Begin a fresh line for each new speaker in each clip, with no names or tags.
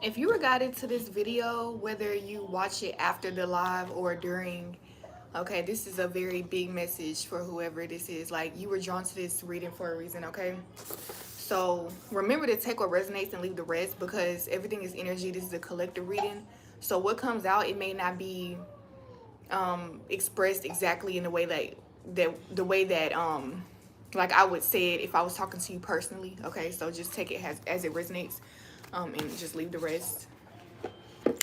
If you were guided to this video, whether you watch it after the live or during, okay, this is a very big message for whoever this is. Like, you were drawn to this reading for a reason, okay? So remember to take what resonates and leave the rest, because everything is energy. This is a collective reading. So what comes out, it may not be expressed exactly in the way that like I would say it if I was talking to you personally. Okay, so just take it as it resonates, and just leave the rest.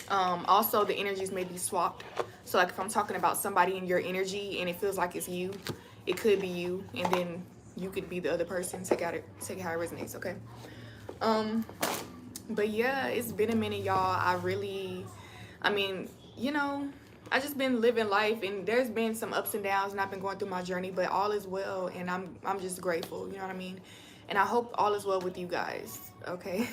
Also, the energies may be swapped. So like if I'm talking about somebody in your energy and it feels like it's you, it could be you, and then you could be the other person. Take how it resonates. Okay. um but yeah, it's been a minute, y'all. I mean, you know, I just been living life, and there's been some ups and downs, and I've been going through my journey, but all is well, and I'm just grateful, you know what I mean? And I hope all is well with you guys, okay?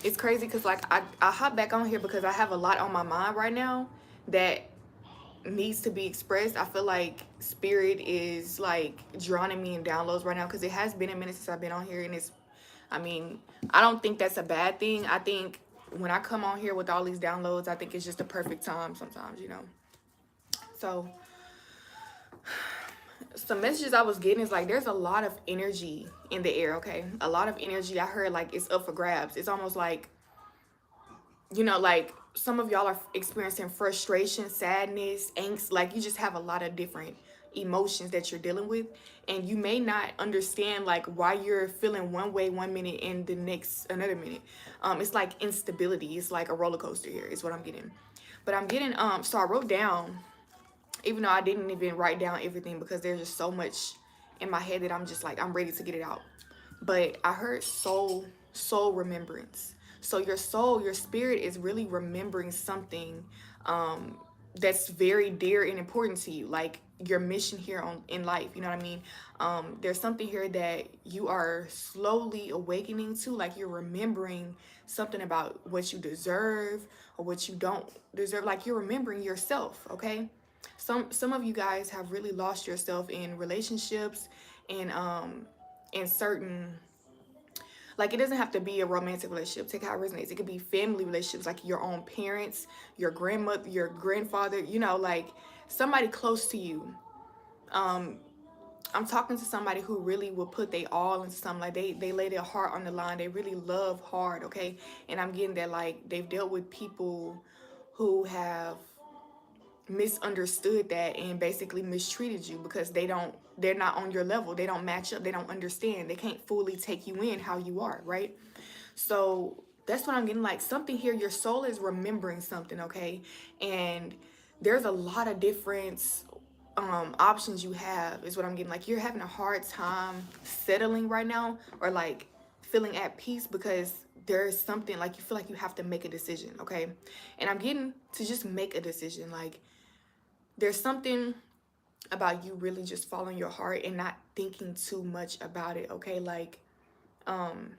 It's crazy because like I hop back on here because I have a lot on my mind right now that needs to be expressed. I feel like spirit is like drowning me in downloads right now, because it has been a minute since I've been on here, and I mean, I don't think that's a bad thing. I think when I come on here with all these downloads, I think it's just a perfect time sometimes, you know. So some messages I was getting is like there's a lot of energy in the air, okay? A lot of energy. I heard like it's up for grabs. It's almost like, you know, like some of y'all are experiencing frustration, sadness, angst. Like you just have a lot of different emotions that you're dealing with, and you may not understand like why you're feeling one way one minute and the next another minute. It's like instability. It's like a roller coaster here is what I'm getting. But I'm getting so I wrote down, even though I didn't even write down everything because there's just so much in my head that I'm just like I'm ready to get it out. But I heard soul remembrance. So your soul, your spirit is really remembering something that's very dear and important to you, like your mission here on in life, you know what I mean? There's something here that you are slowly awakening to, like you're remembering something about what you deserve or what you don't deserve, like you're remembering yourself, okay? Some of you guys have really lost yourself in relationships and in certain, like it doesn't have to be a romantic relationship. Take how it resonates. It could be family relationships, like your own parents, your grandmother, your grandfather, you know, like somebody close to you. um I'm talking to somebody who really will put they all into something. Like they lay their heart on the line. They really love hard, okay? And I'm getting that like they've dealt with people who have misunderstood that and basically mistreated you because they're not on your level. They don't match up. They don't understand. They can't fully take you in how you are, right? So that's what I'm getting, like something here, your soul is remembering something, okay? And there's a lot of different options you have is what I'm getting. Like you're having a hard time settling right now, or like feeling at peace, because there's something like you feel like you have to make a decision, okay? And I'm getting to just make a decision. Like there's something about you really just following your heart and not thinking too much about it, okay? Like I'm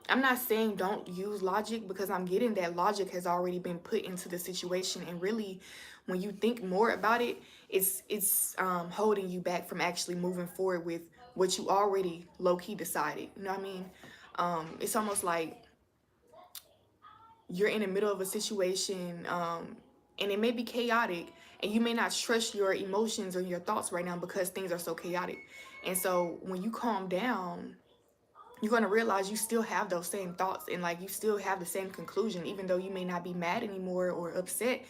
not saying don't use logic, because I'm getting that logic has already been put into the situation, and really when you think more about it, it's holding you back from actually moving forward with what you already low-key decided, you know what I mean? It's almost like you're in the middle of a situation, and it may be chaotic, and you may not trust your emotions or your thoughts right now because things are so chaotic. And so when you calm down, you're going to realize you still have those same thoughts, and like you still have the same conclusion, even though you may not be mad anymore or upset.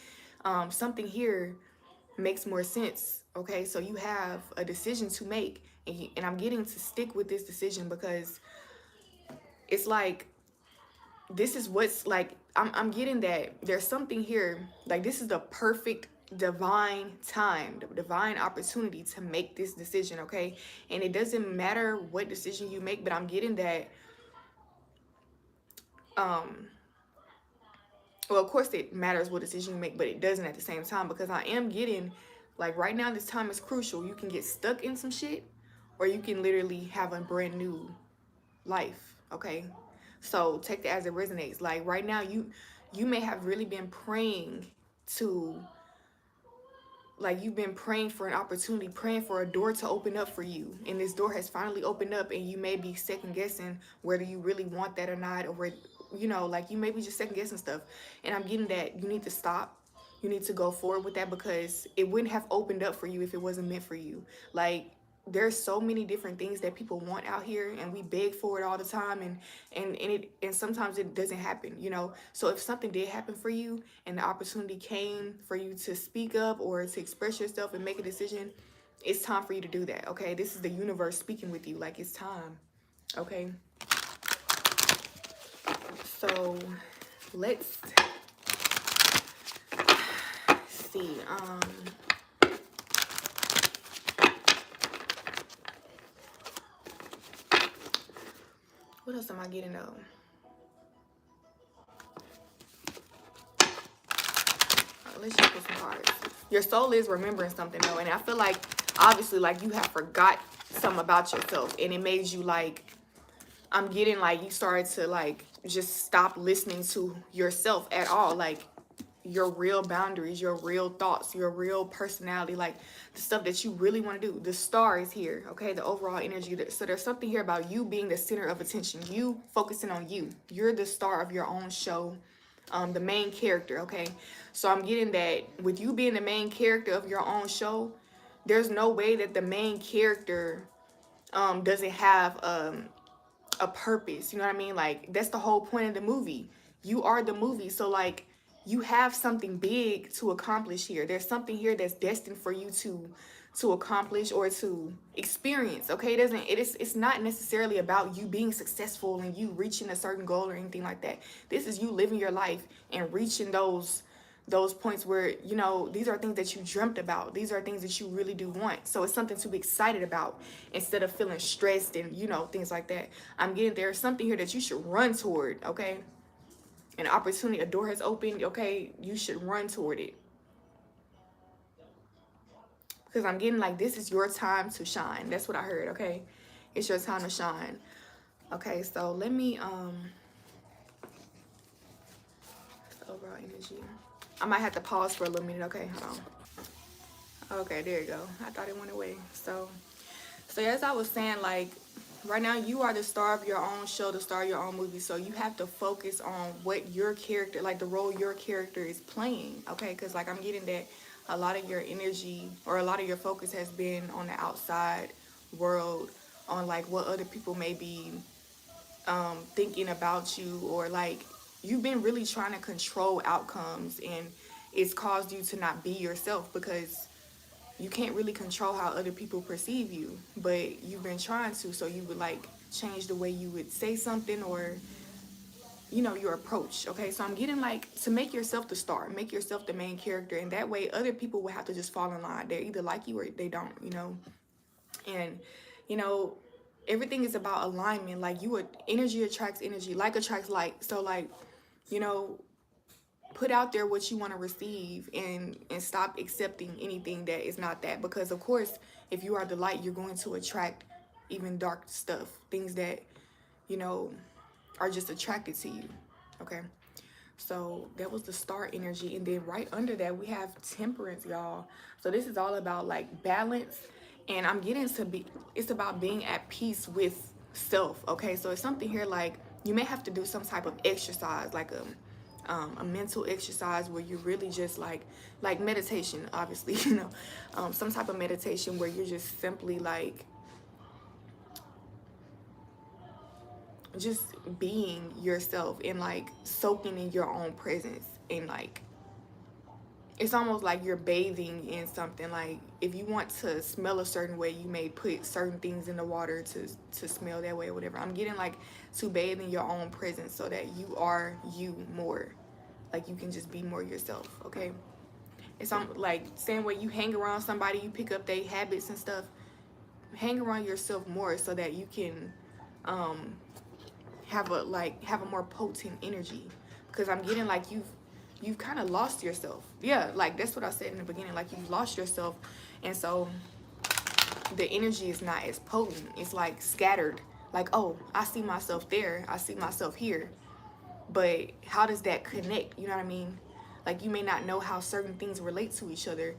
Something here makes more sense, okay? So you have a decision to make, and I'm getting to stick with this decision because it's like this is what's like I'm getting that there's something here, like this is the perfect divine time, the divine opportunity to make this decision, okay? And it doesn't matter what decision you make, but I'm getting that um well, of course it matters what decision you make, but it doesn't at the same time, because I am getting like right now this time is crucial. You can get stuck in some shit, or you can literally have a brand new life, okay? So take that as it resonates. Like right now you may have really been praying to, like you've been praying for an opportunity, praying for a door to open up for you, and this door has finally opened up, and you may be second guessing whether you really want that or not, or you know, like you maybe just second guessing stuff. And I'm getting that you need to stop. You need to go forward with that, because it wouldn't have opened up for you if it wasn't meant for you. Like, there's so many different things that people want out here, and we beg for it all the time, and sometimes it doesn't happen, you know. So if something did happen for you and the opportunity came for you to speak up or to express yourself and make a decision, it's time for you to do that. Okay, this is the universe speaking with you, like, it's time. Okay, so let's see. What else am I getting though? Let's just put some cards. Your soul is remembering something though, and I feel like obviously like you have forgot something about yourself, and it made you like, I'm getting like you started to like just stop listening to yourself at all, like your real boundaries, your real thoughts, your real personality, like the stuff that you really want to do. The star is here, okay? The overall energy. So there's something here about you being the center of attention, you focusing on you. You're the star of your own show, the main character, okay? So I'm getting that with you being the main character of your own show, there's no way that the main character doesn't have a purpose. You know what I mean? Like, that's the whole point of the movie. You are the movie. So like, you have something big to accomplish here. There's something here that's destined for you to accomplish or to experience. Okay, it's not necessarily about you being successful and you reaching a certain goal or anything like that. This is you living your life and reaching those points where, you know, these are things that you dreamt about. These are things that you really do want. So it's something to be excited about instead of feeling stressed and, you know, things like that. I'm getting there's something here that you should run toward, okay? An opportunity, a door has opened, okay? You should run toward it. Because I'm getting like, this is your time to shine. That's what I heard, okay? It's your time to shine. Okay, so let me, overall energy. I might have to pause for a little minute, okay? Hold on. Okay, there you go. I thought it went away. So as I was saying, like, right now you are the star of your own show, the star of your own movie. So you have to focus on what your character, like the role your character is playing, okay? Because like I'm getting that a lot of your energy or a lot of your focus has been on the outside world, on like what other people may be thinking about you, or like you've been really trying to control outcomes, and it's caused you to not be yourself because you can't really control how other people perceive you, but you've been trying to. So you would like change the way you would say something, or, you know, your approach. Okay, so I'm getting like to make yourself the star, make yourself the main character, and that way other people will have to just fall in line. They either like you or they don't, you know. And, you know, everything is about alignment. Like you would, energy attracts energy, like attracts like. So like, you know, put out there what you want to receive, and stop accepting anything that is not that, because of course if you are the light, you're going to attract even dark stuff, things that, you know, are just attracted to you. Okay, so that was the star energy, and then right under that we have temperance, y'all. So this is all about like balance, and I'm getting to be, it's about being at peace with self. Okay, so it's something here like you may have to do some type of exercise, like a mental exercise where you're really just like meditation, obviously, you know, some type of meditation where you're just simply like just being yourself and like soaking in your own presence, and like it's almost like you're bathing in something. Like if you want to smell a certain way, you may put certain things in the water to smell that way or whatever. I'm getting like to bathe in your own presence so that you are you more, like you can just be more yourself. Okay, it's like same way you hang around somebody, you pick up their habits and stuff. Hang around yourself more so that you can have a more potent energy, because I'm getting like you've kind of lost yourself. Yeah, like that's what I said in the beginning, like you've lost yourself, and so the energy is not as potent. It's like scattered, like, oh, I see myself there, I see myself here, but how does that connect? You know what I mean? Like you may not know how certain things relate to each other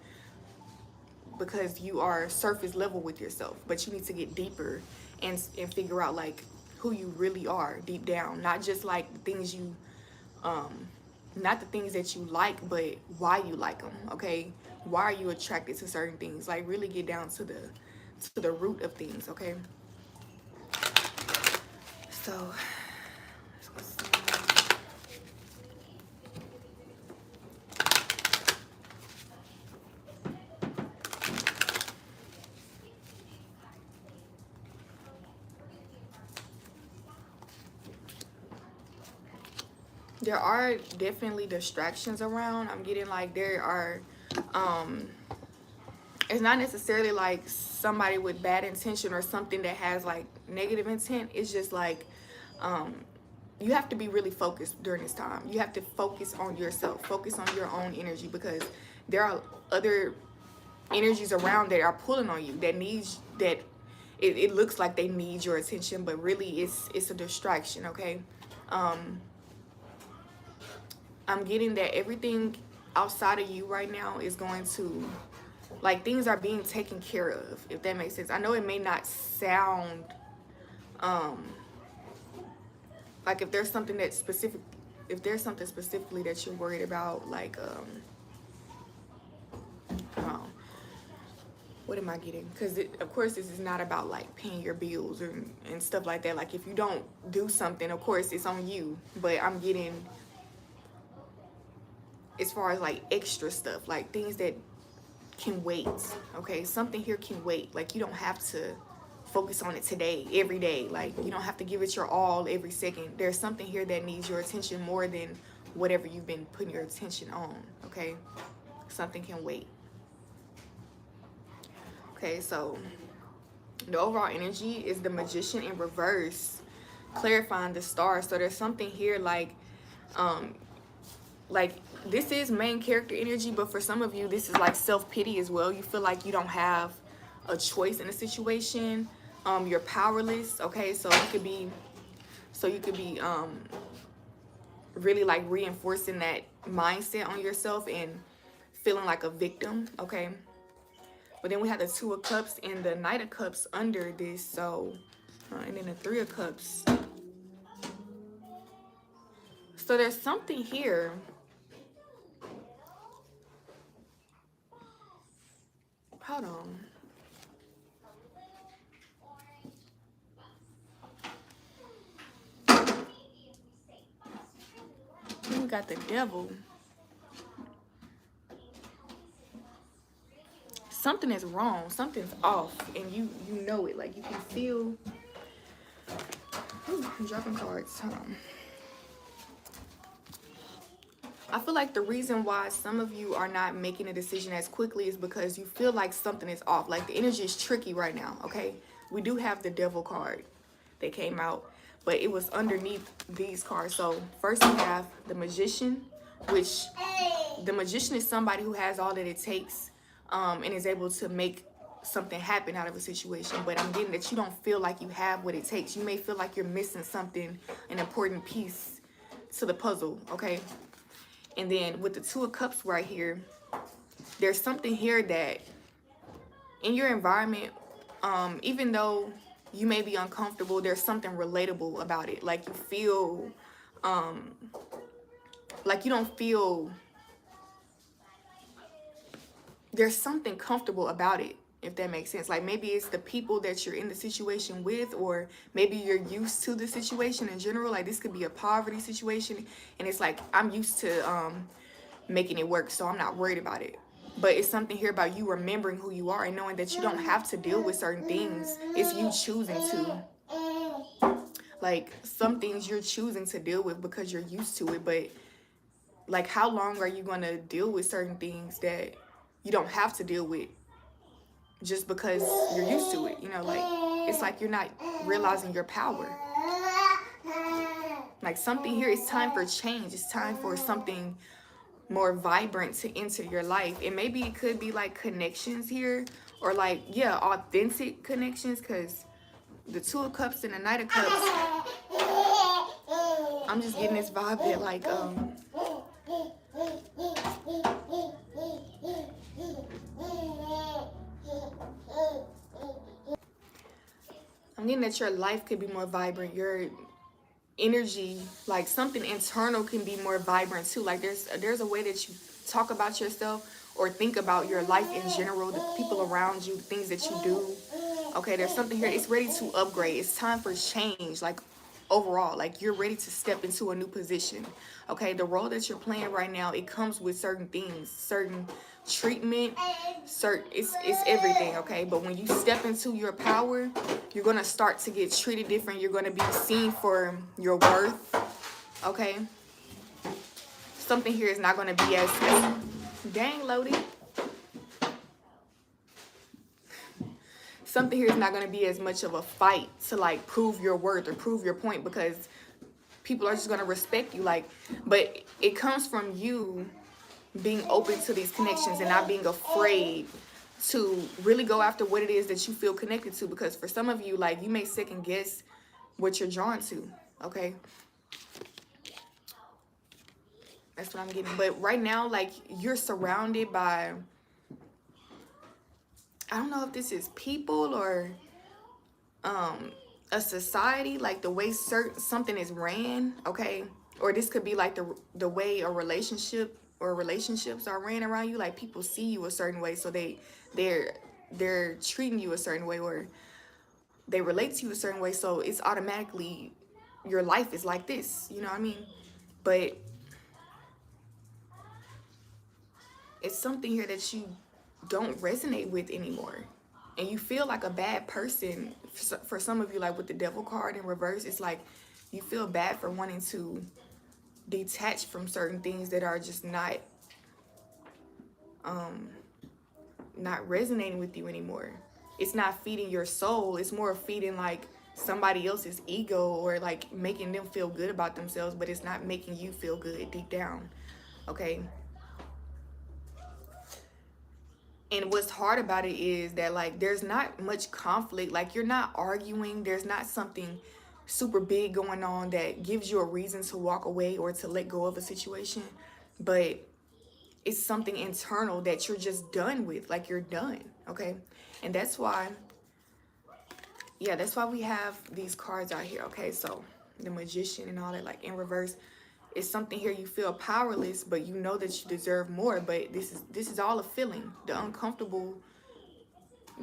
because you are surface level with yourself, but you need to get deeper and figure out like who you really are deep down, not just like the things you not the things that you like, but why you like them. Okay, why are you attracted to certain things? Like really get down to the root of things. Okay, so let's go see. There are definitely distractions around. I'm getting like there are it's not necessarily like somebody with bad intention or something that has like negative intent. It's just like you have to be really focused during this time. You have to focus on yourself, focus on your own energy, because there are other energies around that are pulling on you that needs that it looks like they need your attention, but really it's a distraction. Okay, I'm getting that everything outside of you right now is going to, like, things are being taken care of, if that makes sense. I know it may not sound like if there's something that's specific, if there's something specifically that you're worried about, like what am I getting? Because of course this is not about like paying your bills and stuff like that. Like if you don't do something, of course it's on you, but I'm getting as far as like extra stuff, like things that can wait. Okay, something here can wait. Like you don't have to focus on it today, every day. Like you don't have to give it your all every second. There's something here that needs your attention more than whatever you've been putting your attention on. Okay, something can wait. Okay, so the overall energy is the Magician in reverse, clarifying the stars. So there's something here like this is main character energy, but for some of you this is like self-pity as well. You feel like you don't have a choice in a situation. You're powerless. Okay, so you could be really like reinforcing that mindset on yourself and feeling like a victim. Okay, but then we have the Two of Cups and the Knight of Cups under this. So and then the Three of Cups. So there's something here. Hold on. Then we got the Devil. Something is wrong. Something's off, and you know it. Like you can feel. Ooh, I'm dropping cards. Hold on. I feel like the reason why some of you are not making a decision as quickly is because you feel like something is off. Like the energy is tricky right now, okay? We do have the Devil card that came out, but it was underneath these cards. So first we have the Magician, which the Magician is somebody who has all that it takes and is able to make something happen out of a situation. But I'm getting that you don't feel like you have what it takes. You may feel like you're missing something, an important piece to the puzzle, okay? And then with the Two of Cups right here, there's something here that in your environment, even though you may be uncomfortable, there's something relatable about it. Like you feel, like you don't feel, there's something comfortable about it, if that makes sense. Like maybe it's the people that you're in the situation with, or maybe you're used to the situation in general. Like this could be a poverty situation, and it's like I'm used to making it work, so I'm not worried about it. But it's something here about you remembering who you are and knowing that you don't have to deal with certain things. It's you choosing to. Like some things you're choosing to deal with because you're used to it, but like how long are you going to deal with certain things that you don't have to deal with just because you're used to it? You know, like it's like you're not realizing your power. Like something here, it's time for change. It's time for something more vibrant to enter your life. And maybe it could be like connections here, or like, yeah, authentic connections, because the Two of Cups and the Knight of Cups, I'm just getting this vibe that like I'm I'm getting that your life could be more vibrant. Your energy, like something internal, can be more vibrant too. Like there's a way that you talk about yourself or think about your life in general, the people around you, the things that you do. Okay, there's something here. It's ready to upgrade. It's time for change. Like overall, like you're ready to step into a new position. Okay, the role that you're playing right now, it comes with certain things, certain treatment, certain, it's everything. Okay, but when you step into your power, you're gonna start to get treated different. You're gonna be seen for your worth. Okay, something here is not gonna be as dang loaded. Something here is not going to be as much of a fight to like prove your worth or prove your point, because people are just going to respect you. Like, but it comes from you being open to these connections and not being afraid to really go after what it is that you feel connected to. Because for some of you, like, you may second guess what you're drawn to. Okay, that's what I'm getting. But right now, like, you're surrounded by, I don't know if this is people or a society, like the way something is ran. Okay, or this could be like the way a relationship or relationships are ran around you. Like people see you a certain way, so they're treating you a certain way, or they relate to you a certain way, so it's automatically your life is like this, you know what I mean? But it's something here that you don't resonate with anymore, and you feel like a bad person. For some of you, like with the devil card in reverse, it's like you feel bad for wanting to detach from certain things that are just not resonating with you anymore. It's not feeding your soul. It's more feeding like somebody else's ego, or like making them feel good about themselves, but it's not making you feel good deep down. Okay, and what's hard about it is that like there's not much conflict. Like you're not arguing. There's not something super big going on that gives you a reason to walk away or to let go of a situation, but it's something internal that you're just done with. Like you're done. Okay, and that's why, yeah, that's why we have these cards out here. Okay, so the Magician and all that, like in reverse, it's something here. You feel powerless, but you know that you deserve more. But this is all a feeling.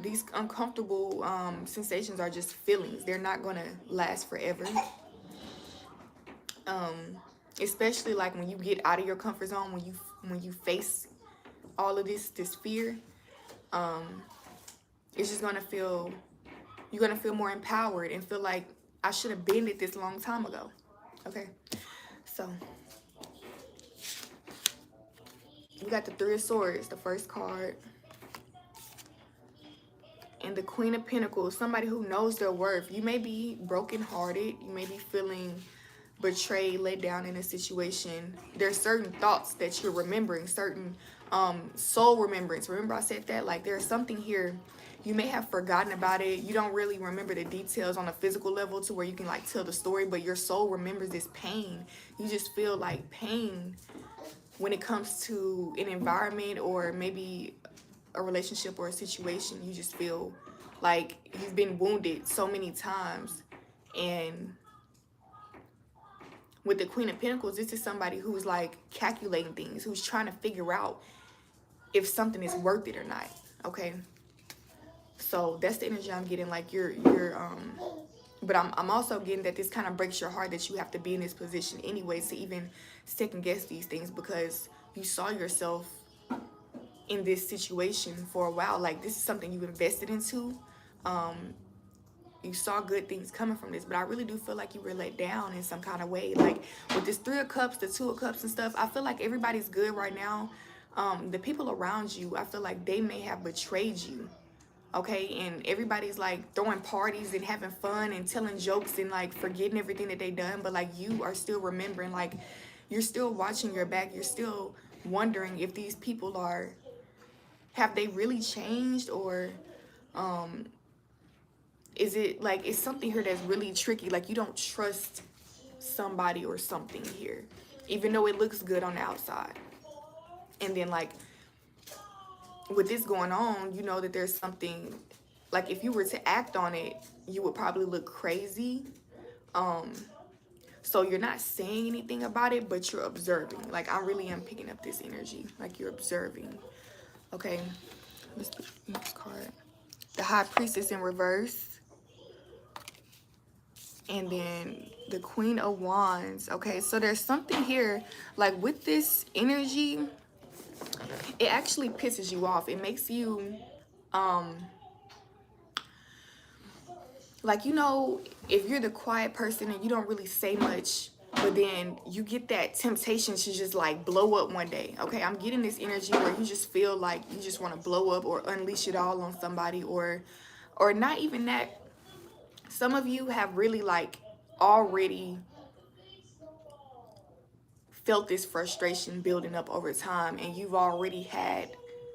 These uncomfortable sensations are just feelings. They're not gonna last forever. Especially like when you get out of your comfort zone, when you face all of this fear, it's just gonna feel, you're gonna feel more empowered and feel like I should have been it this long time ago. Okay, so we got the Three of Swords, the first card, and the Queen of Pentacles. Somebody who knows their worth. You may be brokenhearted. You may be feeling betrayed, let down in a situation. There's certain thoughts that you're remembering, certain soul remembrance. Remember I said that? Like there's something here. You may have forgotten about it. You don't really remember the details on a physical level to where you can like tell the story, but your soul remembers this pain. You just feel like pain when it comes to an environment or maybe a relationship or a situation. You just feel like you've been wounded so many times. And with the Queen of Pentacles, this is somebody who's like calculating things, who's trying to figure out if something is worth it or not. Okay, so that's the energy I'm getting. Like you're but I'm also getting that this kind of breaks your heart that you have to be in this position anyways to even second guess these things, because you saw yourself in this situation for a while. Like this is something you invested into. You saw good things coming from this, but I really do feel like you were let down in some kind of way. Like with this Three of Cups, the Two of Cups and stuff, I feel like everybody's good right now. The people around you, I feel like they may have betrayed you. Okay, and everybody's like throwing parties and having fun and telling jokes and like forgetting everything that they done, but like you are still remembering. Like you're still watching your back. You're still wondering if these people have they really changed, or is it like it's something here that's really tricky. Like you don't trust somebody or something here, even though it looks good on the outside. And then like with this going on, you know that there's something like if you were to act on it, you would probably look crazy. um so you're not saying anything about it, but you're observing. Like I really am picking up this energy, like you're observing. Okay, let's put the next card. The High Priestess in reverse, and then the Queen of Wands. Okay, so there's something here, like with this energy, it actually pisses you off. It makes you like, you know, if you're the quiet person and you don't really say much, but then you get that temptation to just like blow up one day. Okay, I'm getting this energy where you just feel like you just want to blow up or unleash it all on somebody, or not even that. Some of you have really like already felt this frustration building up over time, and you've already had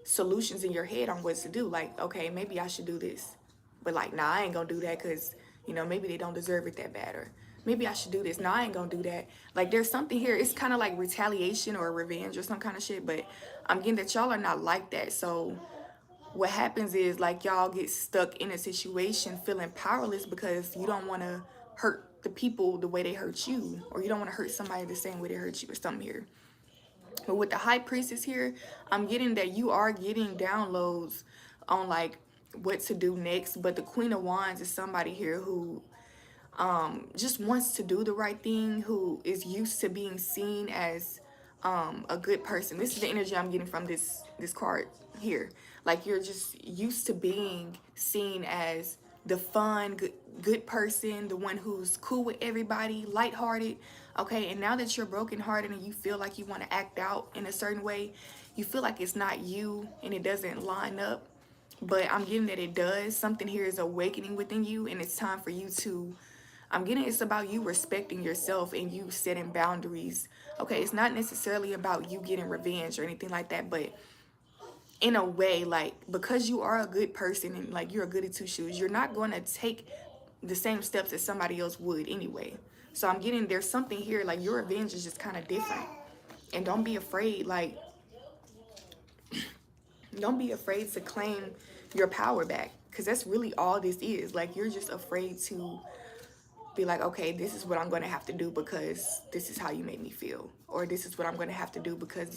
solutions in your head on what to do. Like, okay, maybe I should do this, but like, nah, I ain't gonna do that because, you know, maybe they don't deserve it that bad. Or maybe I should do this. Nah, I ain't gonna do that. Like, there's something here. It's kind of like retaliation or revenge or some kind of shit, but I'm getting that y'all are not like that. So what happens is, like, y'all get stuck in a situation feeling powerless because you don't want to hurt the people the way they hurt you, or you don't want to hurt somebody the same way they hurt you, or something here. But with the High Priestess here, I'm getting that you are getting downloads on like what to do next. But the Queen of Wands is somebody here who just wants to do the right thing, who is used to being seen as a good person. This is the energy I'm getting from this card here. Like, you're just used to being seen as the fun, good person, the one who's cool with everybody, lighthearted. Okay, and now that you're brokenhearted and you feel like you want to act out in a certain way, you feel like it's not you and it doesn't line up. But I'm getting that it does. Something here is awakening within you, and it's time for you to, I'm getting it's about you respecting yourself and you setting boundaries. Okay, it's not necessarily about you getting revenge or anything like that, but in a way, like, because you are a good person and like you're a goody two shoes, you're not going to take the same steps that somebody else would anyway. So I'm getting there's something here, like your revenge is just kind of different. And don't be afraid, like, don't be afraid to claim your power back, because that's really all this is. Like, you're just afraid to be like, okay, this is what I'm going to have to do because this is how you made me feel, or this is what I'm going to have to do because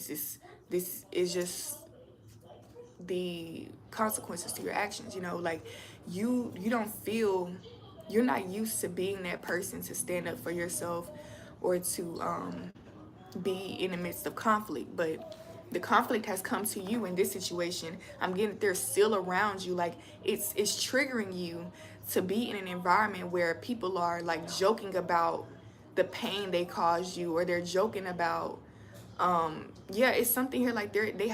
this is just the consequences to your actions. You know, like, you don't feel, you're not used to being that person to stand up for yourself or to be in the midst of conflict. But the conflict has come to you in this situation. I'm getting they're still around you. Like, it's triggering you to be in an environment where people are like joking about the pain they caused you, or they're joking about yeah, it's something here like they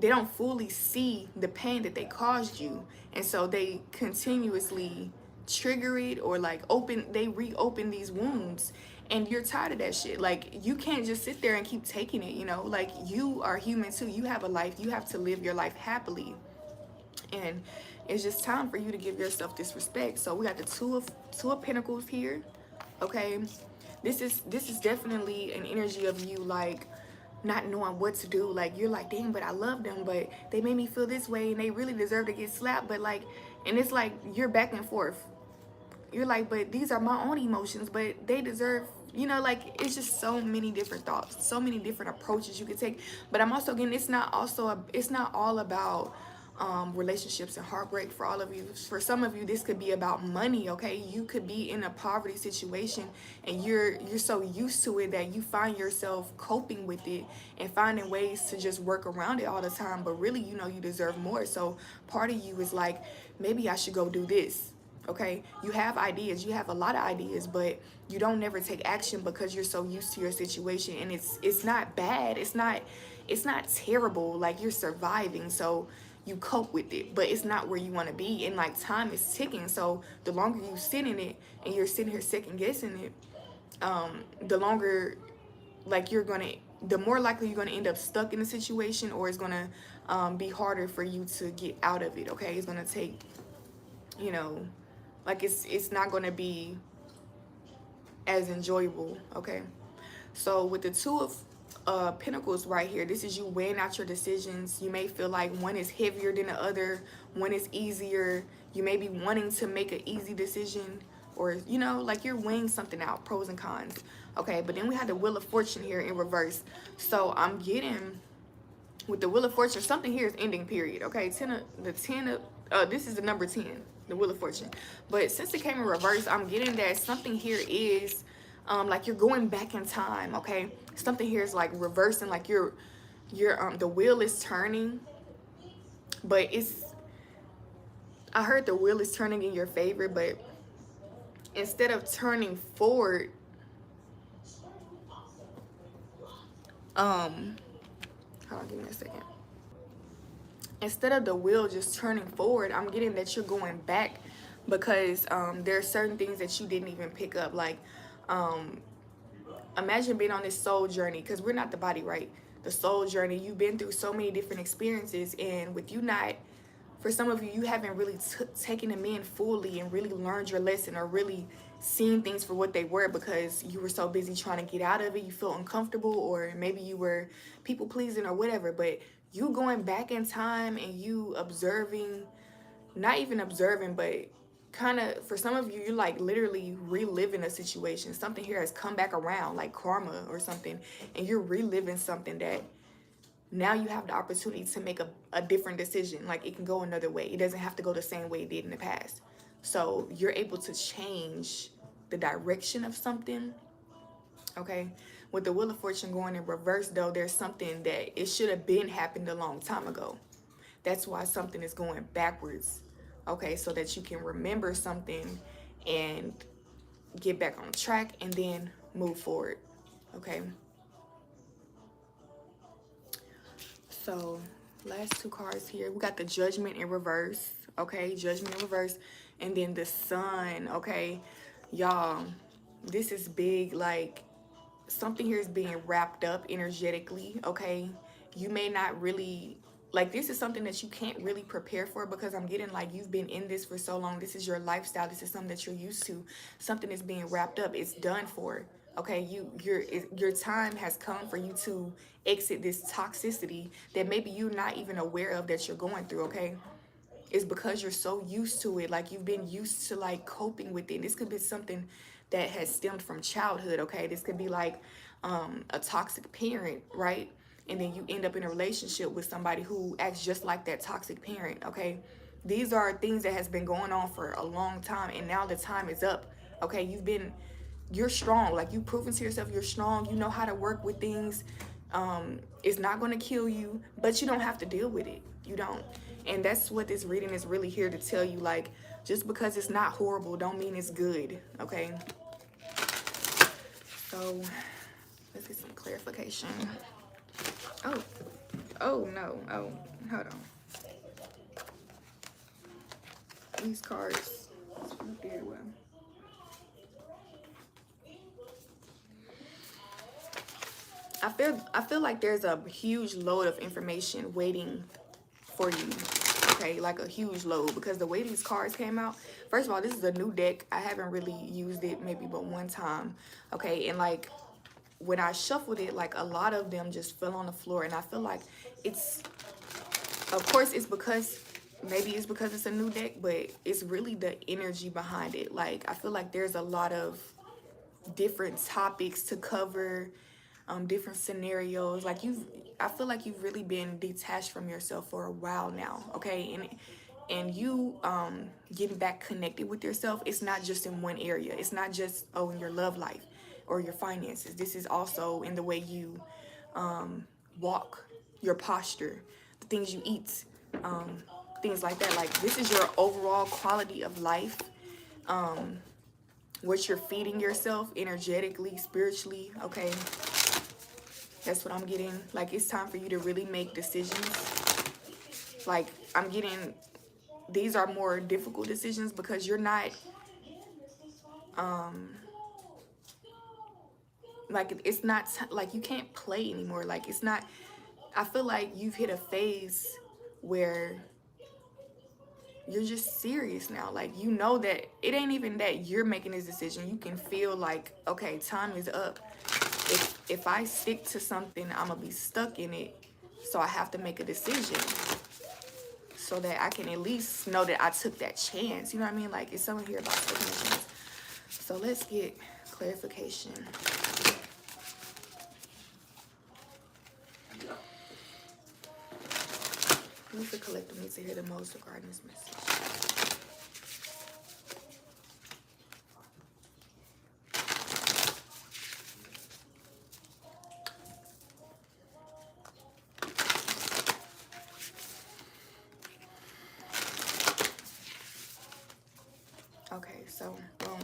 don't fully see the pain that they caused you, and so they continuously trigger it, or like they reopen these wounds, and you're tired of that shit. Like, you can't just sit there and keep taking it, you know. Like, you are human too. You have a life. You have to live your life happily, and it's just time for you to give yourself this respect. So we got the two of Pentacles here. Okay, this is definitely an energy of you like not knowing what to do. Like, you're like, dang, but I love them, but they made me feel this way and they really deserve to get slapped. But like, and it's like you're back and forth. You're like, but these are my own emotions, but they deserve, you know. Like, it's just so many different thoughts, so many different approaches you could take. But I'm also getting, it's not all about relationships and heartbreak for all of you. For some of you, this could be about money. Okay, you could be in a poverty situation and you're so used to it that you find yourself coping with it and finding ways to just work around it all the time. But really, you know, you deserve more. So part of you is like, maybe I should go do this. Okay, you have ideas, you have a lot of ideas, but you don't never take action because you're so used to your situation. And it's not bad, it's not terrible, like, you're surviving, so you cope with it, but it's not where you want to be. And like, time is ticking, so the longer you sit in it and you're sitting here second guessing it, the longer, like, the more likely you're gonna end up stuck in a situation, or it's gonna be harder for you to get out of it. Okay, it's gonna take, you know, like, it's not gonna be as enjoyable. Okay, so with the two of Pentacles right here. This is you weighing out your decisions. You may feel like one is heavier than the other, one is easier. You may be wanting to make an easy decision, or you know, like you're weighing something out, pros and cons. Okay, but then we have the Wheel of Fortune here in reverse. So I'm getting with the Wheel of Fortune, something here is ending, period. Okay, this is the number 10, the Wheel of Fortune. But since it came in reverse, I'm getting that something here is like you're going back in time. Okay, something here is like reversing, like the wheel is turning, but I heard the wheel is turning in your favor, but instead of turning forward, hold on, give me a second. Instead of the wheel just turning forward, I'm getting that you're going back, because there are certain things that you didn't even pick up. Like, imagine being on this soul journey, because we're not the body, right? The soul journey, you've been through so many different experiences, and with you not, for some of you, you haven't really taken them in fully and really learned your lesson, or really seen things for what they were, because you were so busy trying to get out of it. You feel uncomfortable, or maybe you were people pleasing or whatever. But you going back in time and you observing, not even observing, but kind of, for some of you, you're like literally reliving a situation. Something here has come back around, like karma or something, and you're reliving something that now you have the opportunity to make a different decision. Like, it can go another way. It doesn't have to go the same way it did in the past. So you're able to change the direction of something. Okay, with the Wheel of Fortune going in reverse, though, there's something that it should have been happened a long time ago. That's why something is going backwards. Okay, so that you can remember something and get back on track and then move forward. Okay, so last two cards here, we got the Judgment in reverse. Okay, Judgment in reverse, and then the Sun. Okay, y'all, this is big. Like, something here is being wrapped up energetically. Okay, you may not really, like, this is something that you can't really prepare for, because I'm getting like you've been in this for so long. This is your lifestyle. This is something that you're used to. Something is being wrapped up. It's done for. Okay, your time has come for you to exit this toxicity that maybe you're not even aware of that you're going through. Okay, it's because you're so used to it. Like, you've been used to like coping with it. This could be something that has stemmed from childhood. Okay, this could be like a toxic parent, right? And then you end up in a relationship with somebody who acts just like that toxic parent. Okay, these are things that has been going on for a long time, and now the time is up. Okay, you're strong. Like, you've proven to yourself you're strong. You know how to work with things. It's not going to kill you, but you don't have to deal with it. You don't. And that's what this reading is really here to tell you. Like, just because it's not horrible don't mean it's good. Okay, so let's get some clarification. Oh no, hold on. These cards very well. I feel like there's a huge load of information waiting for you. Okay, like a huge load, because the way these cards came out, first of all, this is a new deck. I haven't really used it maybe but one time. Okay, and like when I shuffled it, like a lot of them just fell on the floor, and I feel like it's, of course it's because, maybe it's because it's a new deck, but it's really the energy behind it. Like, I feel like there's a lot of different topics to cover, different scenarios. Like, I feel like you've really been detached from yourself for a while now. Okay, and you getting back connected with yourself, it's not just in one area. It's not just, oh, in your love life or your finances. This is also in the way you walk, your posture, the things you eat, things like that. Like, this is your overall quality of life, what you're feeding yourself energetically, spiritually. Okay, that's what I'm getting. Like, it's time for you to really make decisions. Like, I'm getting, these are more difficult decisions, because you're not like, it's not like you can't play anymore. Like, it's not, I feel like you've hit a phase where you're just serious now. Like, you know that it ain't even that you're making this decision. You can feel like, okay, time is up. If if I stick to something, I'm gonna be stuck in it. So I have to make a decision so that I can at least know that I took that chance. You know what I mean? Like, it's someone here about taking a chance. So let's get clarification. Who's the collective needs to hear the most regarding this message? Okay, so boom.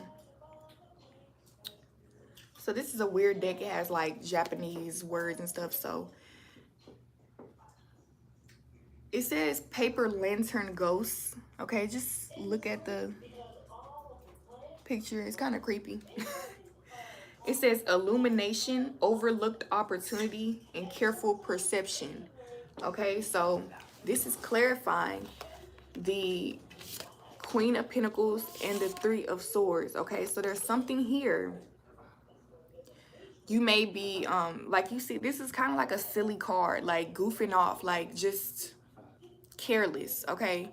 So this is a weird deck. It has like Japanese words and stuff. So it says paper lantern ghosts. Okay, just look at the picture. It's kind of creepy. It says illumination, overlooked opportunity, and careful perception. Okay, so this is clarifying the Queen of Pentacles and the Three of Swords. Okay, so there's something here. You may be, like you see, this is kind of like a silly card, like goofing off, like just careless, okay?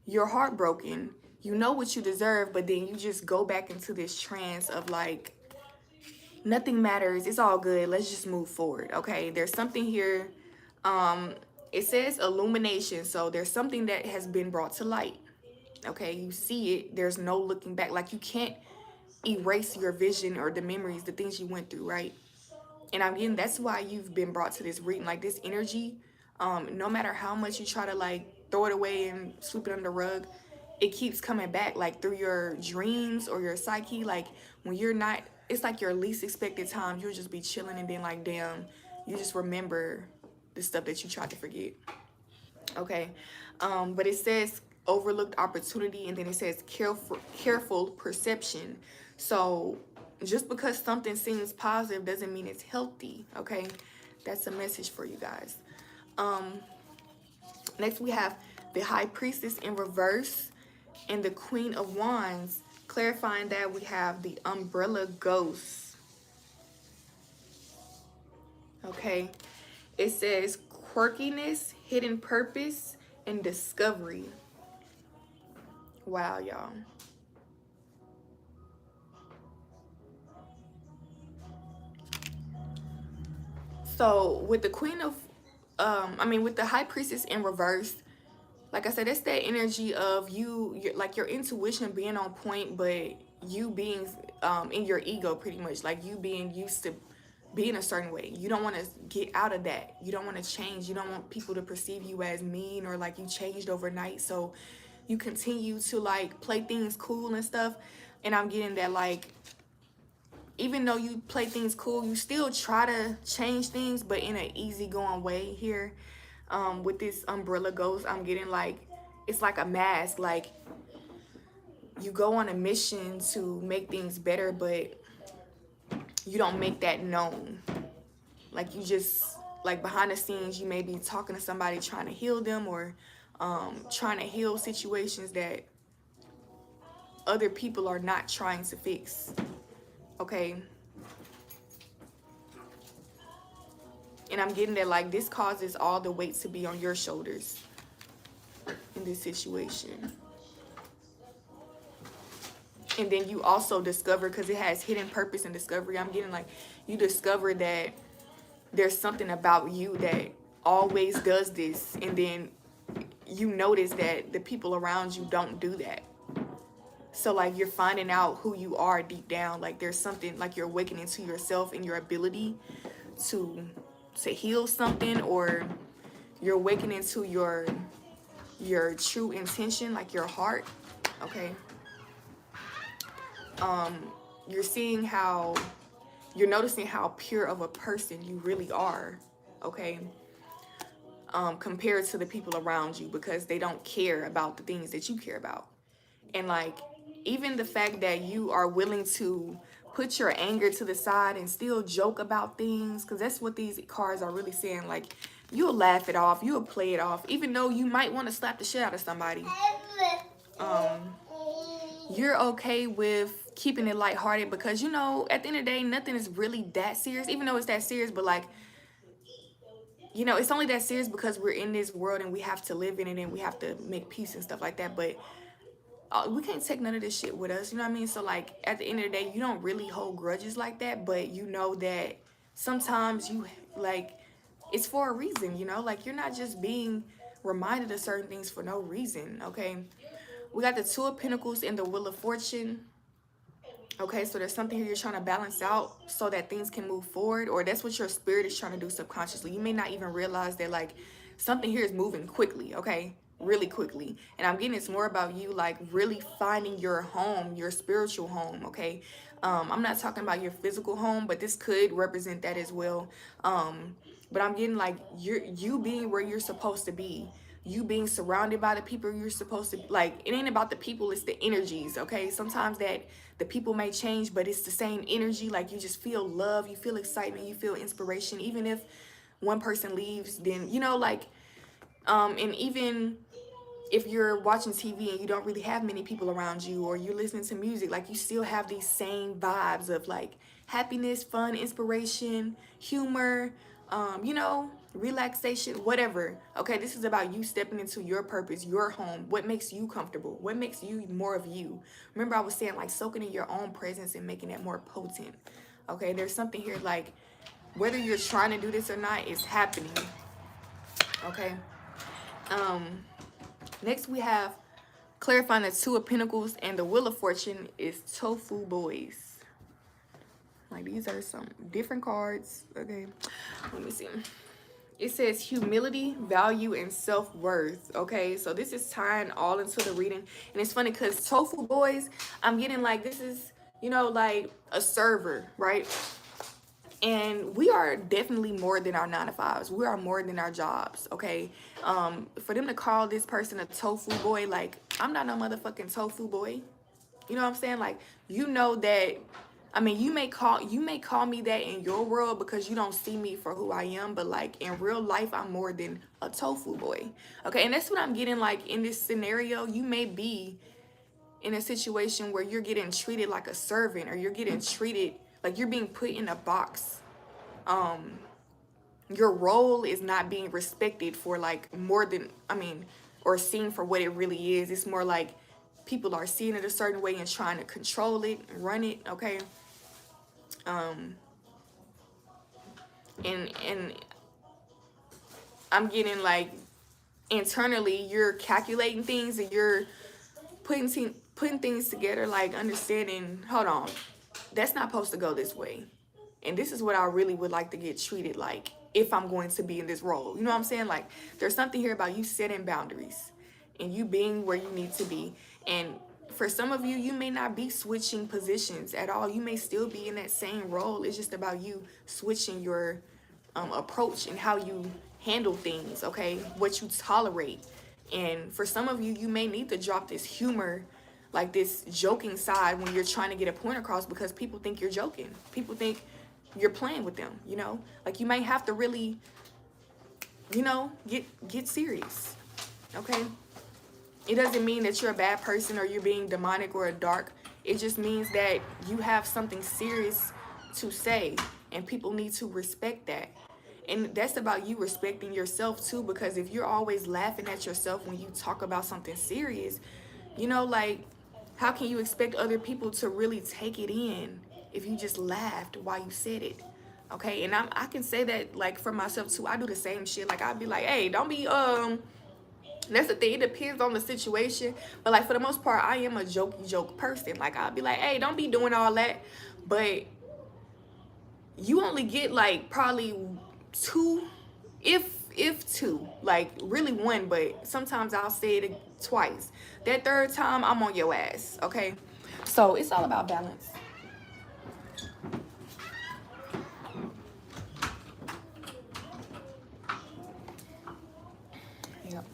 You're heartbroken. You know what you deserve, but then you just go back into this trance of like, nothing matters. It's all good. Let's just move forward, okay? There's something here. It says illumination, so there's something that has been brought to light, okay? You see it. There's no looking back. Like, you can't erase your vision or the memories, the things you went through, right? And again, that's why you've been brought to this reading. Like, this energy, no matter how much you try to like throw it away and sweep it under the rug, it keeps coming back, like through your dreams or your psyche. Like, when you're not, it's like your least expected time, you'll just be chilling and then like, damn, you just remember the stuff that you tried to forget. Okay, but it says overlooked opportunity, and then it says careful perception. So just because something seems positive doesn't mean it's healthy, okay? That's a message for you guys. Next we have the High Priestess in reverse and the Queen of Wands, clarifying that we have the Umbrella Ghost. Okay, it says quirkiness, hidden purpose, and discovery. Wow, y'all. So with the Queen of, with the High Priestess in reverse, like I said, it's that energy of like your intuition being on point, but you being in your ego pretty much, like you being used to being a certain way. You don't want to get out of that. You don't want to change. You don't want people to perceive you as mean or like you changed overnight. So you continue to like play things cool and stuff. And I'm getting that, like, even though you play things cool, you still try to change things, but in an easygoing way here. With this Umbrella Ghost, I'm getting like, it's like a mask. Like, you go on a mission to make things better, but you don't make that known. Like, you just, like, behind the scenes, you may be talking to somebody trying to heal them, or trying to heal situations that other people are not trying to fix. Okay, and I'm getting that, like, this causes all the weight to be on your shoulders in this situation. And then you also discover, because it has hidden purpose and discovery, I'm getting like you discover that there's something about you that always does this, and then you notice that the people around you don't do that. So like, you're finding out who you are deep down. Like, there's something, like, you're awakening to yourself and your ability to heal something, or you're awakening to your true intention, like your heart. Okay, you're seeing how, you're noticing how pure of a person you really are. Okay, compared to the people around you, because they don't care about the things that you care about. And like, even the fact that you are willing to put your anger to the side and still joke about things, because that's what these cards are really saying. Like, you'll laugh it off, you'll play it off, even though you might want to slap the shit out of somebody. you're okay with keeping it lighthearted because, you know, at the end of the day, nothing is really that serious, even though it's that serious, but like, you know, it's only that serious because we're in this world and we have to live in it and we have to make peace and stuff like that. But we can't take none of this shit with us, you know what I mean? So like at the end of the day, you don't really hold grudges like that, but you know that sometimes you like it's for a reason, you know? Like you're not just being reminded of certain things for no reason, okay? We got the Two of Pentacles and the Wheel of Fortune. Okay, so there's something here you're trying to balance out so that things can move forward, or that's what your spirit is trying to do subconsciously. You may not even realize that like something here is moving quickly, okay? Really quickly. And I'm getting it's more about you like really finding your home, your spiritual home, okay? I'm not talking about your physical home, but this could represent that as well. But I'm getting like you being where you're supposed to be, you being surrounded by the people you're supposed to, like it ain't about the people, it's the energies, okay? Sometimes that the people may change, but it's the same energy. Like you just feel love, you feel excitement, you feel inspiration. Even if one person leaves, then you know, like and even if you're watching TV and you don't really have many people around you, or you're listening to music, like you still have these same vibes of like happiness, fun, inspiration, humor, you know, relaxation, whatever. Okay, this is about you stepping into your purpose, your home, what makes you comfortable, what makes you more of you. Remember I was saying like soaking in your own presence and making it more potent. Okay, there's something here like whether you're trying to do this or not, it's happening. Okay. Next we have clarifying the Two of Pentacles and the Wheel of Fortune is Tofu Boys. Like these are some different cards. Okay, let me see. It says humility, value, and self-worth. Okay, so this is tying all into the reading. And it's funny because Tofu Boys, I'm getting like this is, you know, like a server, right? And we are definitely more than our 9 to 5s. We are more than our jobs, okay? For them to call this person a tofu boy, like, I'm not no motherfucking tofu boy. You know what I'm saying? Like, you know that, I mean, you may call me that in your world because you don't see me for who I am, but like in real life, I'm more than a tofu boy. Okay, and that's what I'm getting like in this scenario. You may be in a situation where you're getting treated like a servant, or you're getting treated like you're being put in a box. Your role is not being respected for like more than, I mean, or seen for what it really is. It's more like people are seeing it a certain way and trying to control it, run it, okay? And I'm getting like internally you're calculating things and you're putting things together, like understanding, hold on, that's not supposed to go this way. And this is what I really would like to get treated like if I'm going to be in this role. You know what I'm saying? Like there's something here about you setting boundaries and you being where you need to be. And for some of you, you may not be switching positions at all. You may still be in that same role. It's just about you switching your approach and how you handle things, okay? What you tolerate. And for some of you, you may need to drop this humor, like this joking side when you're trying to get a point across, because people think you're joking. People think you're playing with them, you know? Like you might have to really, you know, get serious, okay? It doesn't mean that you're a bad person or you're being demonic or a dark. It just means that you have something serious to say and people need to respect that. And that's about you respecting yourself too, because if you're always laughing at yourself when you talk about something serious, you know, like how can you expect other people to really take it in if you just laughed while you said it? Okay, and I can say that like for myself too. I do the same shit. Like I'd be like, hey, don't be that's the thing, it depends on the situation, but like for the most part I am a jokey joke person. Like I'll be like, hey, don't be doing all that. But you only get like probably 2, if 2, like really 1, but sometimes I'll say it twice. That 3rd time I'm on your ass, okay? So it's all about balance. Yep.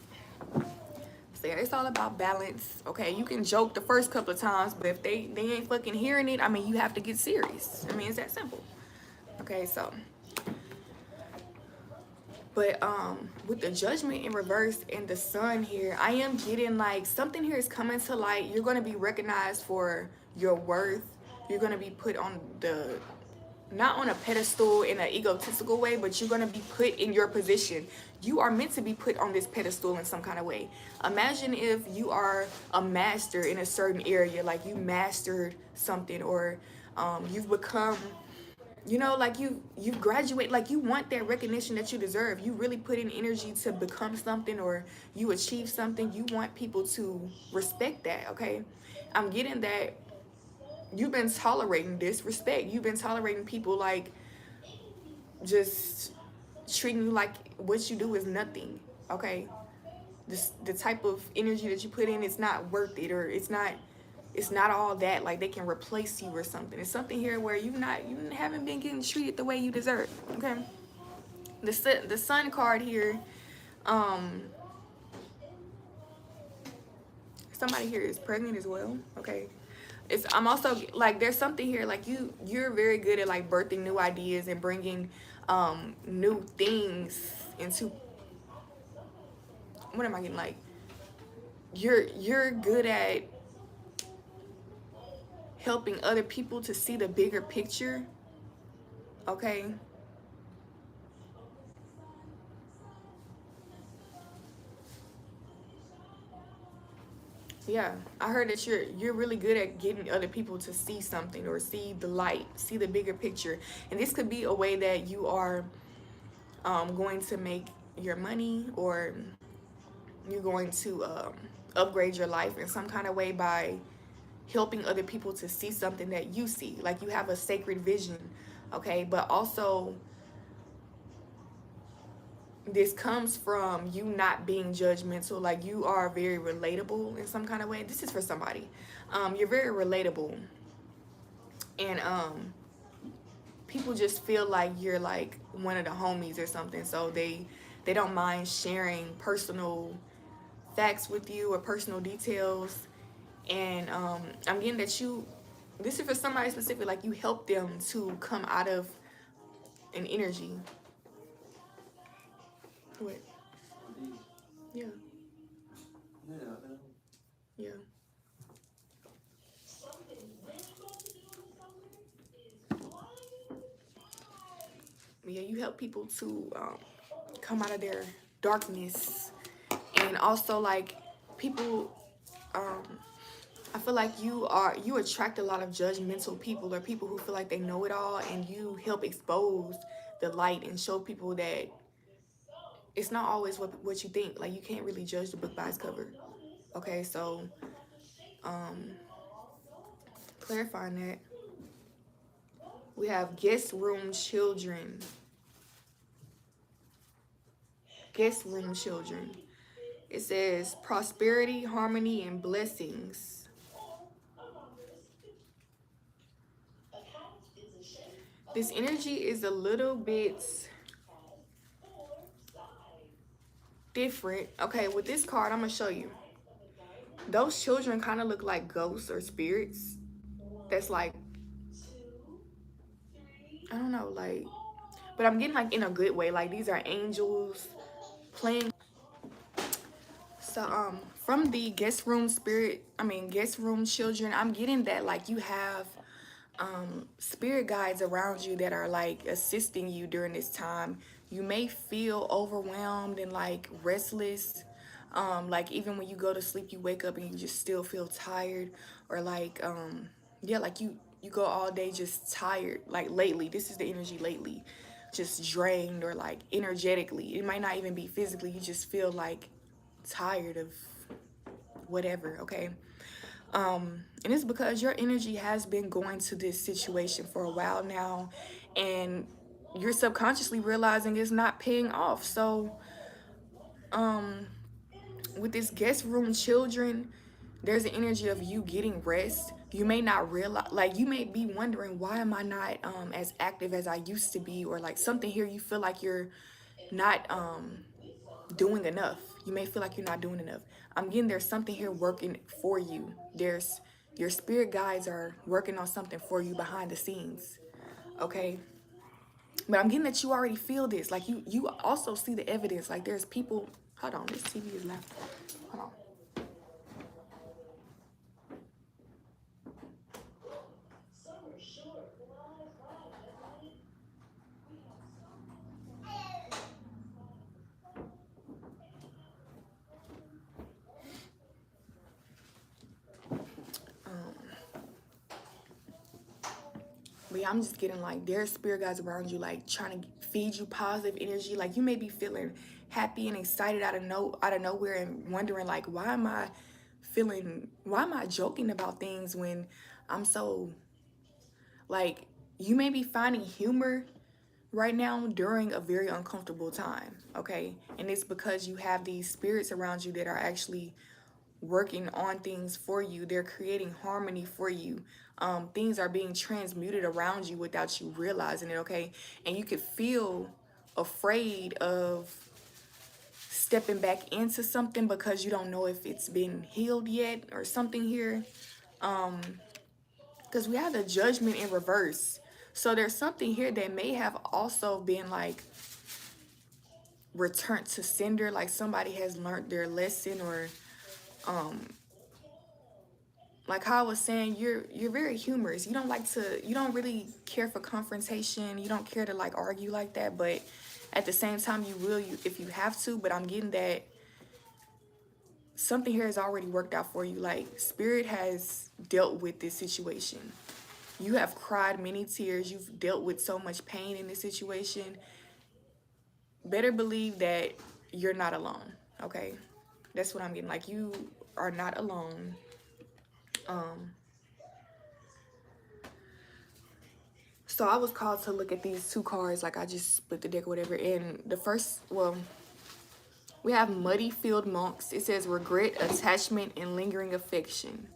So yeah, it's all about balance, okay? You can joke the first couple of times, but if they ain't fucking hearing it, I mean, you have to get serious. I mean, it's that simple. Okay, so But with the Judgment in reverse and the Sun here, I am getting like something here is coming to light. You're going to be recognized for your worth. You're going to be put on the, not on a pedestal in an egotistical way, but you're going to be put in your position. You are meant to be put on this pedestal in some kind of way. Imagine if you are a master in a certain area, like you mastered something, or you've become, you know, like you graduate, like you want that recognition that you deserve. You really put in energy to become something, or you achieve something. You want people to respect that. Okay, I'm getting that you've been tolerating disrespect. You've been tolerating people like just treating you like what you do is nothing. Okay, this, the type of energy that you put in, it's not worth it, or it's not all that, like they can replace you or something. It's something here where you haven't been getting treated the way you deserve. Okay, the Sun card here, um somebody here is pregnant as well. Okay, it's, I'm also like, there's something here like you're very good at like birthing new ideas and bringing new things into, what am I getting, like you're good at helping other people to see the bigger picture. Okay, yeah, I heard that you're really good at getting other people to see something, or see the light, see the bigger picture. And this could be a way that you are going to make your money, or you're going to upgrade your life in some kind of way by helping other people to see something that you see, like you have a sacred vision. Okay, but also this comes from you not being judgmental. Like you are very relatable in some kind of way. This is for somebody. You're very relatable, and people just feel like you're like one of the homies or something, so they don't mind sharing personal facts with you, or personal details. And I'm getting that you, this is for somebody specific, like you help them to come out of an energy. What? Yeah. Yeah. Yeah, you help people to come out of their darkness. And also like people, um I feel like you attract a lot of judgmental people, or people who feel like they know it all, and you help expose the light and show people that it's not always what you think. Like you can't really judge the book by its cover. Okay, so um clarifying that, we have guest room children. Guest room children. It says prosperity, harmony, and blessings. This energy is a little bit different. Okay, with this card, I'm gonna show you. Those children kind of look like ghosts or spirits. That's like, I don't know, like, but I'm getting like in a good way. Like these are angels playing. So from the guest room spirit, I mean guest room children, I'm getting that like you have spirit guides around you that are like assisting you during this time. You may feel overwhelmed and like restless. Like even when you go to sleep, you wake up and you just still feel tired, or like yeah, like you go all day just tired. Like lately, this is the energy lately, just drained, or like energetically. It might not even be physically. You just feel like tired of whatever. Okay, and it's because your energy has been going to this situation for a while now, and you're subconsciously realizing it's not paying off. So with this guest room children, there's an energy of you getting rest. You may not realize, like you may be wondering, why am I not as active as I used to be, or like something here you feel like you're not doing enough. You may feel like you're not doing enough. I'm getting there's something here working for you. There's your spirit guides are working on something for you behind the scenes. Okay, But I'm getting that you already feel this. Like you also see the evidence. Like there's people. Hold on, this TV is loud. Hold on. But yeah, I'm just getting like there's spirit guides around you, like trying to feed you positive energy. Like you may be feeling happy and excited out of nowhere and wondering like why am I joking about things when I'm so like you may be finding humor right now during a very uncomfortable time, okay? And it's because you have these spirits around you that are actually working on things for you. They're creating harmony for you. Things are being transmuted around you without you realizing it, okay? And you could feel afraid of stepping back into something because you don't know if it's been healed yet or something here. Because we have the judgment in reverse. So there's something here that may have also been like returned to sender, like somebody has learned their lesson, or like how I was saying, you're very humorous. You don't really care for confrontation. You don't care to like argue like that, but at the same time you if you have to. But I'm getting that something here has already worked out for you. Like spirit has dealt with this situation. You have cried many tears. You've dealt with so much pain in this situation. Better believe that you're not alone, okay? That's what I'm getting. Like you are not alone. So I was called to look at these two cards, like I just split the deck or whatever. And the first, well, we have Muddy Field Monks. It says regret, attachment, and lingering affection.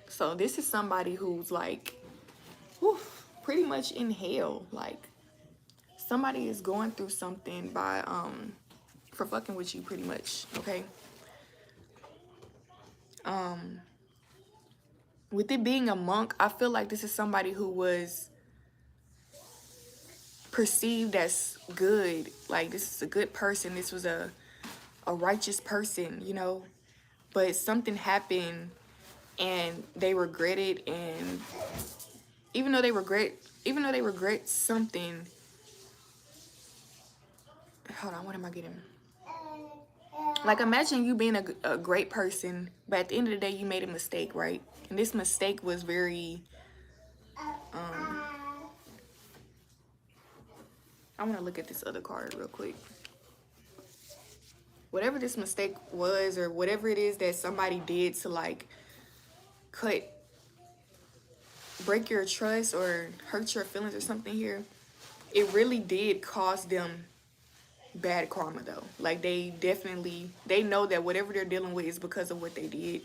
So this is somebody who's like, whew, pretty much in hell. Like somebody is going through something by for fucking with you, pretty much, okay? With it being a monk, I feel like this is somebody who was perceived as good. Like this is a good person. This was a righteous person, you know? But something happened and they regret it, and even though they regret something, hold on, what am I getting? Like imagine you being a great person, but at the end of the day you made a mistake, right? And this mistake was very I want to look at this other card real quick. Whatever this mistake was, or whatever it is that somebody did to like break your trust or hurt your feelings or something here, it really did cause them bad karma though. Like they know that whatever they're dealing with is because of what they did.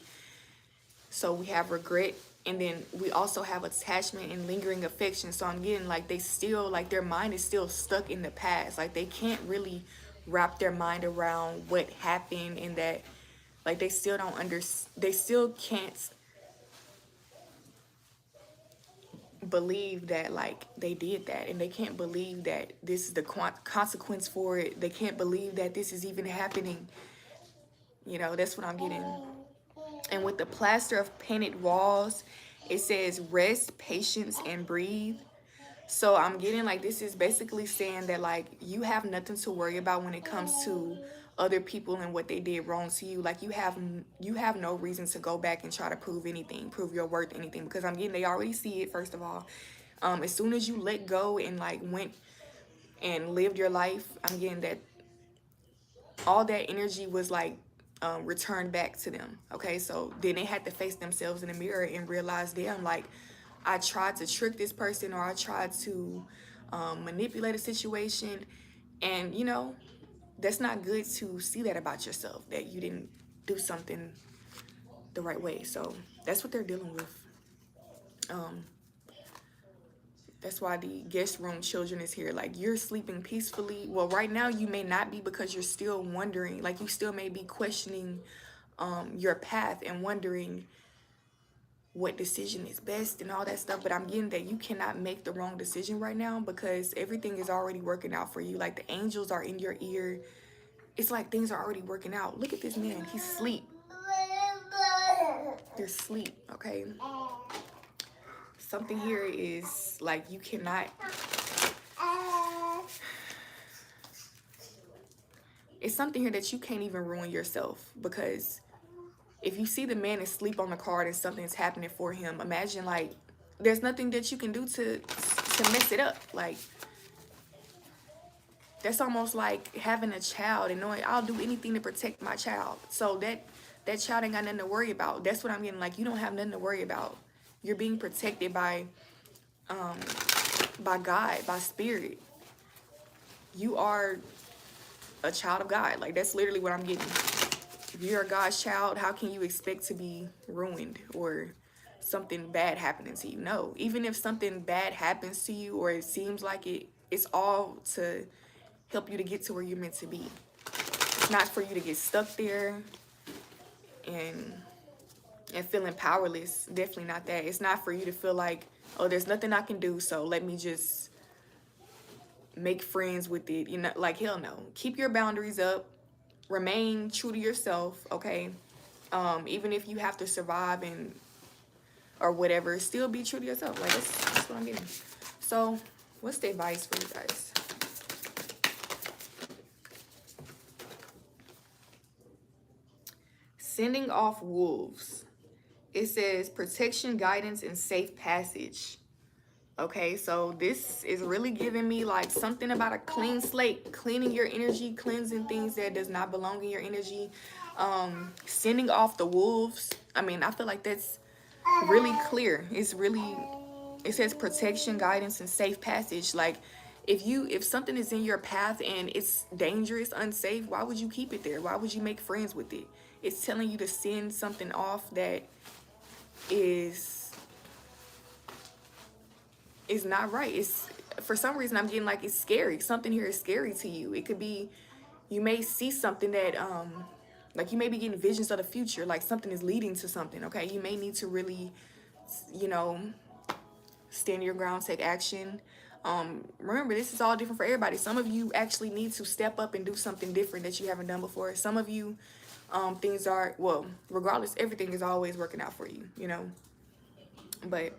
So we have regret, and then we also have attachment and lingering affection. So I'm getting like they still, like their mind is still stuck in the past. Like they can't really wrap their mind around what happened, and that like they still can't believe that like they did that, and they can't believe that this is the consequence for it. They can't believe that this is even happening. You know, that's what I'm getting. And with the plaster of painted walls, it says rest, patience, and breathe. So I'm getting like this is basically saying that like you have nothing to worry about when it comes to other people and what they did wrong to you. Like you have no reason to go back and try to prove your worth, anything, because I'm getting they already see it. First of all, as soon as you let go and like went and lived your life, I'm getting that all that energy was like returned back to them. Okay, so then they had to face themselves in the mirror and realize, damn, like I tried to trick this person, or I tried to manipulate a situation, and you know that's not good to see that about yourself, that you didn't do something the right way. So that's what they're dealing with. That's why the guest room children is here. Like you're sleeping peacefully. Well, right now you may not be, because you're still wondering, like you still may be questioning your path and wondering what decision is best and all that stuff, but I'm getting that you cannot make the wrong decision right now because everything is already working out for you. Like the angels are in your ear. It's like things are already working out. Look at this man. He's asleep. They're asleep, okay? Something here is like you cannot... It's something here that you can't even ruin yourself, because if you see the man asleep on the card and something's happening for him, imagine like there's nothing that you can do to mess it up. Like that's almost like having a child and knowing I'll do anything to protect my child. So that child ain't got nothing to worry about. That's what I'm getting. Like you don't have nothing to worry about. You're being protected by God, by spirit. You are a child of God. Like that's literally what I'm getting. If you're a God's child, how can you expect to be ruined or something bad happening to you? No. Even if something bad happens to you or it seems like it, it's all to help you to get to where you're meant to be. It's not for you to get stuck there and feeling powerless. Definitely not that. It's not for you to feel like, oh, there's nothing I can do, so let me just make friends with it. You know, like hell no. Keep your boundaries up. Remain true to yourself, okay? Even if you have to survive and or whatever, still be true to yourself. Like that's what I'm getting. So what's the advice for you guys? Sending off wolves. It says protection, guidance, and safe passage. Okay, so this is really giving me like something about a clean slate, cleaning your energy, cleansing things that does not belong in your energy, sending off the wolves. I mean, I feel like that's really clear. It's really, it says protection, guidance, and safe passage. Like if something is in your path and it's dangerous, unsafe, why would you keep it there? Why would you make friends with it? It's telling you to send something off that is not right. It's for some reason I'm getting like it's scary. Something here is scary to you. It could be you may see something that like you may be getting visions of the future, like something is leading to something. Okay, you may need to really, you know, stand your ground, take action. Remember, this is all different for everybody. Some of you actually need to step up and do something different that you haven't done before. Some of you things are, well, regardless, everything is always working out for you, you know, but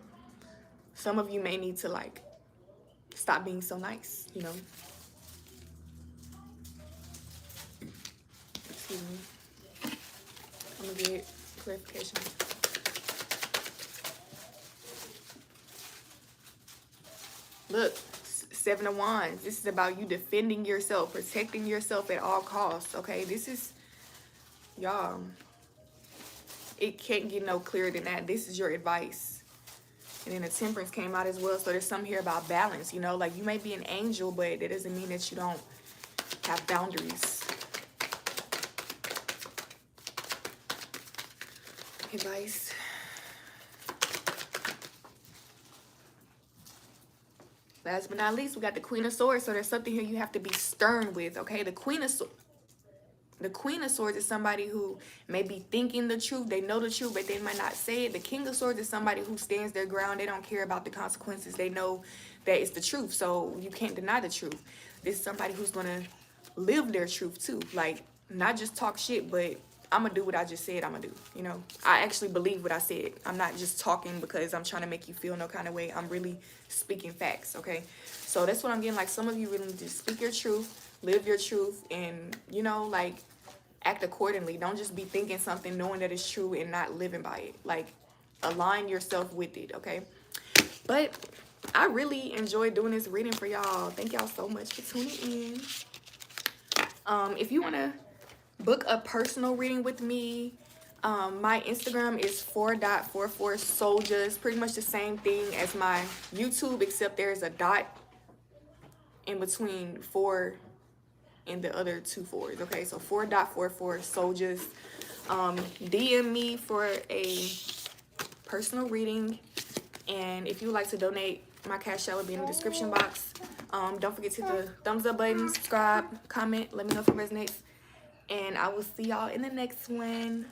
some of you may need to like stop being so nice, you know. Excuse me. I'm gonna get clarification. Look, Seven of Wands. This is about you defending yourself, protecting yourself at all costs, okay? This is, y'all, it can't get no clearer than that. This is your advice. And then the Temperance came out as well. So there's something here about balance, you know, like you may be an angel, but that doesn't mean that you don't have boundaries. Advice. Last but not least, we got the Queen of Swords. So there's something here you have to be stern with, okay? The Queen of Swords is somebody who may be thinking the truth. They know the truth, but they might not say it. The King of Swords is somebody who stands their ground. They don't care about the consequences. They know that it's the truth, so you can't deny the truth. This is somebody who's going to live their truth too. Like, not just talk shit, but I'm going to do what I just said I'm going to do. You know, I actually believe what I said. I'm not just talking because I'm trying to make you feel no kind of way. I'm really speaking facts, okay? So that's what I'm getting. Like, some of you really need to speak your truth, live your truth, and, you know, like, act accordingly. Don't just be thinking something, knowing that it's true and not living by it. Like, align yourself with it, okay? But I really enjoyed doing this reading for y'all. Thank y'all so much for tuning in. If you want to book a personal reading with me, my Instagram is 4.44 soldiers. Pretty much the same thing as my YouTube, except there's a dot in between 4 and the other 2 4s. Okay, so 4.44 soldiers. DM me for a personal reading, and if you would like to donate, my cash out will be in the description box. Don't forget to hit the thumbs up button, subscribe, comment, let me know if it resonates, and I will see y'all in the next one.